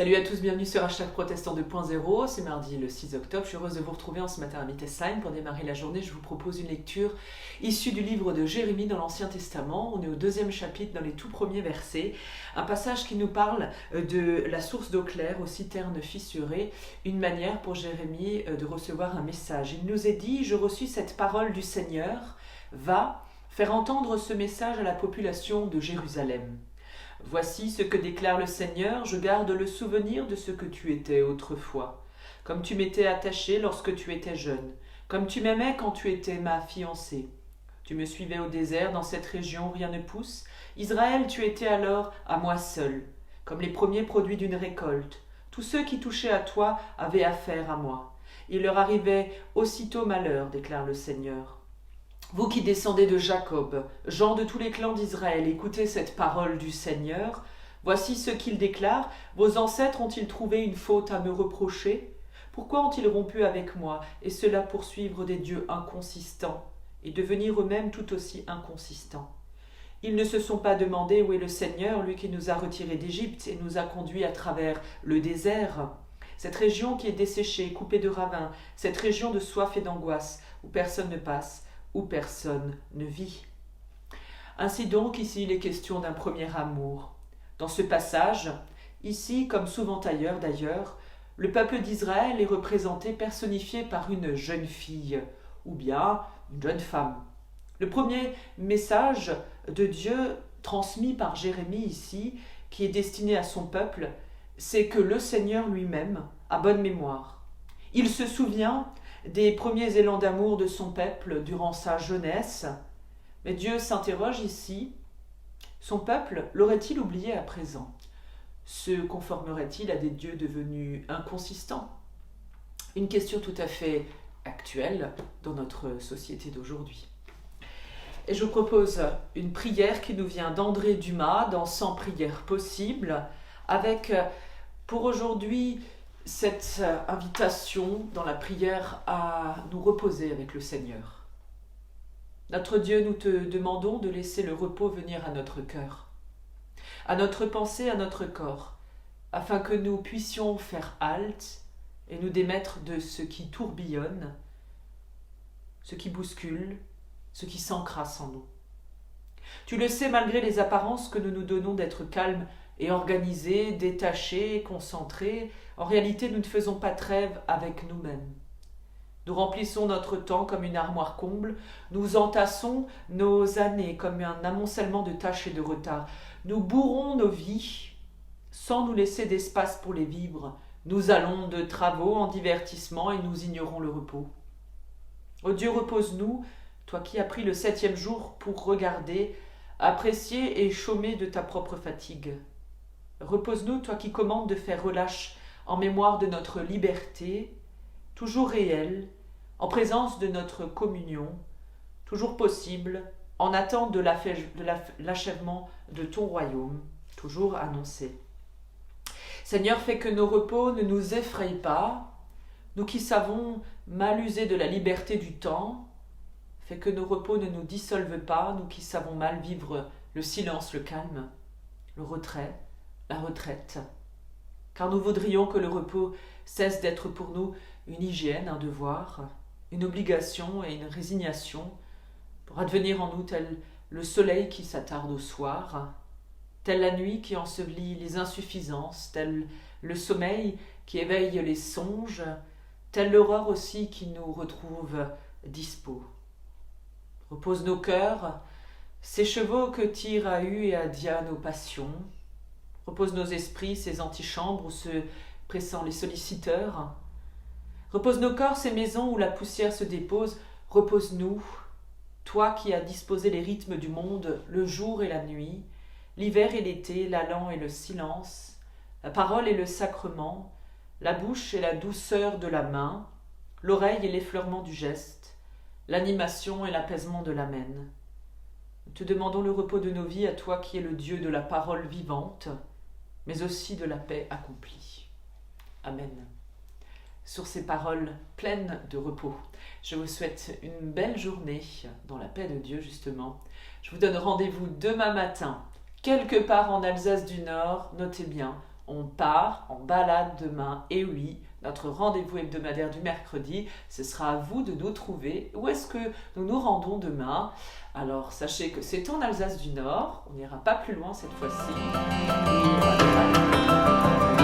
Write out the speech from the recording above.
Salut à tous, bienvenue sur Hashtag Protestant 2.0, c'est mardi le 6 octobre, je suis heureuse de vous retrouver en ce matin à Mittesheim. Pour démarrer la journée, je vous propose une lecture issue du livre de Jérémie dans l'Ancien Testament. On est au 2e chapitre, dans les tout premiers versets, un passage qui nous parle de la source d'eau claire aux citernes fissurées, une manière pour Jérémie de recevoir un message. Il nous est dit, je reçus cette parole du Seigneur, va faire entendre ce message à la population de Jérusalem. Voici ce que déclare le Seigneur, je garde le souvenir de ce que tu étais autrefois, comme tu m'étais attaché lorsque tu étais jeune, comme tu m'aimais quand tu étais ma fiancée. Tu me suivais au désert, dans cette région où rien ne pousse. Israël, tu étais alors à moi seul, comme les premiers produits d'une récolte. Tous ceux qui touchaient à toi avaient affaire à moi. Il leur arrivait aussitôt malheur, déclare le Seigneur. Vous qui descendez de Jacob, gens de tous les clans d'Israël, écoutez cette parole du Seigneur. Voici ce qu'il déclare. Vos ancêtres ont-ils trouvé une faute à me reprocher? Pourquoi ont-ils rompu avec moi, et cela pour suivre des dieux inconsistants, et devenir eux-mêmes tout aussi inconsistants? Ils ne se sont pas demandé où est le Seigneur, lui qui nous a retirés d'Égypte et nous a conduits à travers le désert. Cette région qui est desséchée, coupée de ravins, cette région de soif et d'angoisse, où personne ne passe, où personne ne vit. Ainsi donc, ici, il est question d'un premier amour. Dans ce passage, ici, comme souvent ailleurs d'ailleurs, le peuple d'Israël est représenté, personnifié par une jeune fille, ou bien une jeune femme. Le premier message de Dieu transmis par Jérémie ici, qui est destiné à son peuple, c'est que le Seigneur lui-même a bonne mémoire. Il se souvient des premiers élans d'amour de son peuple durant sa jeunesse. Mais Dieu s'interroge ici, son peuple l'aurait-il oublié à présent? Se conformerait-il à des dieux devenus inconsistants? Une question tout à fait actuelle dans notre société d'aujourd'hui. Et je vous propose une prière qui nous vient d'André Dumas dans 100 prières possibles, avec pour aujourd'hui cette invitation dans la prière à nous reposer avec le Seigneur. Notre Dieu, nous te demandons de laisser le repos venir à notre cœur, à notre pensée, à notre corps, afin que nous puissions faire halte et nous démettre de ce qui tourbillonne, ce qui bouscule, ce qui s'encrasse en nous. Tu le sais, malgré les apparences que nous nous donnons d'être calmes et organisés, détachés, concentrés, en réalité, nous ne faisons pas trêve avec nous-mêmes. Nous remplissons notre temps comme une armoire comble, nous entassons nos années comme un amoncellement de tâches et de retards. Nous bourrons nos vies sans nous laisser d'espace pour les vivre. Nous allons de travaux en divertissement et nous ignorons le repos. Ô Dieu, repose-nous, toi qui as pris le 7e jour pour regarder, apprécier et chômer de ta propre fatigue. Repose-nous, toi qui commandes de faire relâche en mémoire de notre liberté, toujours réelle, en présence de notre communion, toujours possible, en attente de l'achèvement de ton royaume, toujours annoncé. Seigneur, fais que nos repos ne nous effrayent pas, nous qui savons mal user de la liberté du temps, fais que nos repos ne nous dissolvent pas, nous qui savons mal vivre le silence, le calme, le retrait, la retraite. Car nous voudrions que le repos cesse d'être pour nous une hygiène, un devoir, une obligation et une résignation, pour advenir en nous tel le soleil qui s'attarde au soir, telle la nuit qui ensevelit les insuffisances, tel le sommeil qui éveille les songes, telle l'aurore aussi qui nous retrouve dispos. Repose nos cœurs, ces chevaux que tirent à Hu et à Dia nos passions. Repose nos esprits, ces antichambres où se pressant les solliciteurs. Repose nos corps, ces maisons où la poussière se dépose. Repose-nous, toi qui as disposé les rythmes du monde, le jour et la nuit, l'hiver et l'été, l'allant et le silence, la parole et le sacrement, la bouche et la douceur de la main, l'oreille et l'effleurement du geste, l'animation et l'apaisement de l'amen. Nous te demandons le repos de nos vies à toi qui es le Dieu de la parole vivante, mais aussi de la paix accomplie. Amen. Sur ces paroles pleines de repos, je vous souhaite une belle journée dans la paix de Dieu justement. Je vous donne rendez-vous demain matin, quelque part en Alsace du Nord, notez bien, On part en balade demain, et oui, notre rendez-vous hebdomadaire du mercredi, ce sera à vous de nous trouver. Où est-ce que nous nous rendons demain? Alors sachez que c'est en Alsace du Nord, on n'ira pas plus loin cette fois-ci. Et on va